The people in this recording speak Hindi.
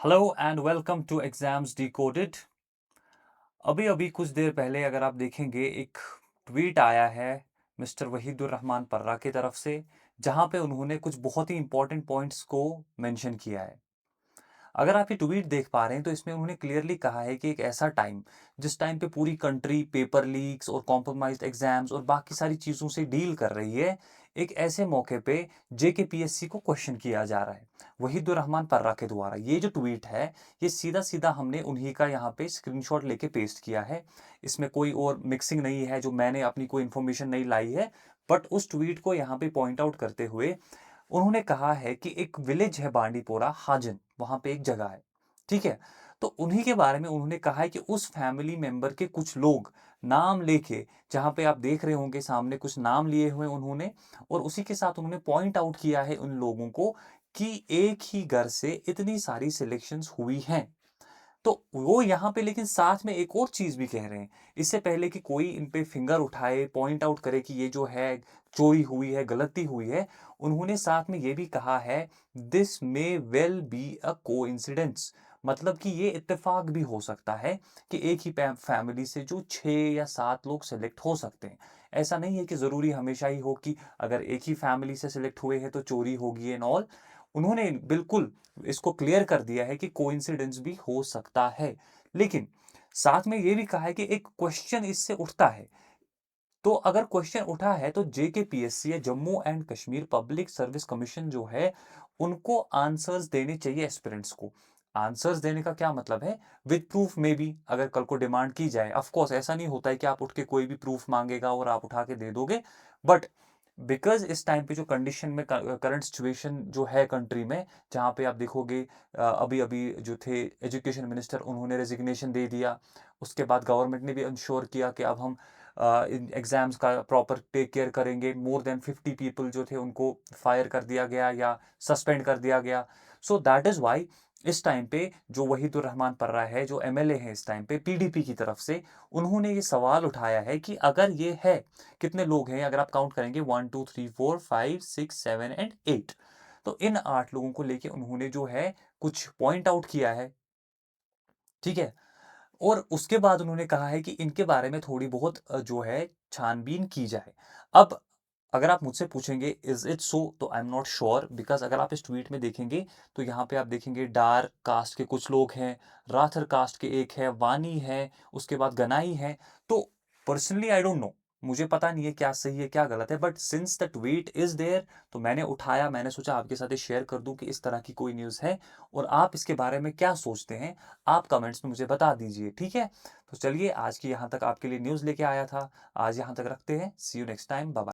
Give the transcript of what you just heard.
Hello and welcome to exams decoded. अभी अभी कुछ देर पहले अगर आप देखेंगे एक ट्वीट आया है मिस्टर वहीदुर रहमान पर्रा की तरफ से, जहां पे उन्होंने कुछ बहुत ही इंपॉर्टेंट पॉइंट्स को मेंशन किया है। अगर आप ये ट्वीट देख पा रहे हैं तो इसमें उन्होंने क्लियरली कहा है कि एक ऐसा टाइम जिस टाइम पे पूरी कंट्री पेपर लीक्स और कॉम्प्रोमाइज्ड एग्जाम्स और बाकी सारी चीज़ों से डील कर रही है, एक ऐसे मौके पे जेकेपीएससी को क्वेश्चन किया जा रहा है वहीदुर रहमान पर्रा के द्वारा। ये जो ट्वीट है, ये सीधा सीधा हमने उन्हीं का यहाँ पे स्क्रीनशॉट लेके पेस्ट किया है। इसमें कोई और मिक्सिंग नहीं है, जो मैंने अपनी कोई इन्फॉर्मेशन नहीं लाई है। बट उस ट्वीट को यहाँ पे पॉइंट आउट करते हुए उन्होंने कहा है कि एक विलेज है बांडीपोरा हाजन, वहां पे एक जगह है, ठीक है। तो उन्हीं के बारे में उन्होंने कहा है कि उस फैमिली मेंबर के कुछ लोग नाम लेके, जहां पे आप देख रहे होंगे सामने कुछ नाम लिए हुए उन्होंने, और उसी के साथ उन्होंने पॉइंट आउट किया है उन लोगों को कि एक ही घर से इतनी सारी सिलेक्शंस हुई हैं। तो वो यहाँ पे लेकिन साथ में एक और चीज भी कह रहे हैं, इससे पहले कि कोई इन पे फिंगर उठाए, पॉइंट आउट करे कि ये जो है चोरी हुई है, गलती हुई है। उन्होंने साथ में ये भी कहा है, this may well be a coincidence. मतलब कि ये इत्तेफाक भी हो सकता है कि एक ही फैमिली से जो 6 या 7 लोग सिलेक्ट हो सकते हैं। ऐसा नहीं है कि जरूरी हमेशा ही हो कि अगर एक ही फैमिली से सिलेक्ट हुए हैं तो चोरी होगी एंड ऑल। उन्होंने बिल्कुल इसको क्लियर कर दिया है कि कोइंसिडेंस भी हो सकता है। लेकिन साथ में ये भी कहा है कि एक क्वेश्चन इससे उठता है। तो अगर क्वेश्चन उठा है तो जेकेपीएससी या Jammu and Kashmir public service commission जो है, उनको आंसर्स देने चाहिए एस्पिरेंट्स को। आंसर्स देने का क्या मतलब है? विद प्रूफ में भी अगर कल को डिमांड की जाए, ऑफ कोर्स ऐसा नहीं होता है कि आप उठ के कोई भी प्रूफ मांगेगा और आप उठा के दे दोगे। बट बिकॉज इस टाइम पे जो कंडीशन में करंट सिचुएशन जो है कंट्री में, जहाँ पे आप देखोगे अभी अभी जो थे एजुकेशन मिनिस्टर, उन्होंने रेजिग्नेशन दे दिया। उसके बाद गवर्नमेंट ने भी इंश्योर किया कि अब हम इन एग्जाम्स का प्रॉपर टेक केयर करेंगे। मोर देन 50 पीपल जो थे उनको फायर कर दिया गया या सस्पेंड कर दिया गया। सो दैट इज वाई इस टाइम पे जो वहीदुर रहमान पर्रा है, जो एमएलए है इस टाइम पे पीडीपी की तरफ से, उन्होंने ये सवाल उठाया है कि अगर ये है, कितने लोग हैं अगर आप काउंट करेंगे, 1 2 3 4 5 6 7 एंड 8। तो इन 8 लोगों को लेके उन्होंने जो है कुछ पॉइंट आउट किया है, ठीक है। और उसके बाद उन्होंने कहा है कि इनके बारे में थोड़ी बहुत जो है छानबीन की जाए। अब अगर आप मुझसे पूछेंगे इज इट सो, तो I am not sure, because अगर आप इस ट्वीट में देखेंगे तो यहाँ पे आप देखेंगे डार कास्ट के कुछ लोग हैं, राठर कास्ट के एक है, वानी है, उसके बाद गनाई है। तो पर्सनली आई डोंट नो, मुझे पता नहीं है क्या सही है क्या गलत है, but since the tweet is there तो मैंने उठाया, मैंने सोचा आपके साथ शेयर कर दूं कि इस तरह की कोई न्यूज़ है। और आप इसके बारे में क्या सोचते हैं, आप कमेंट्स में मुझे बता दीजिए, ठीक है। तो चलिए, आज की यहाँ तक आपके लिए न्यूज़ लेके आया था, आज यहाँ तक रखते हैं। See you next time, bye bye.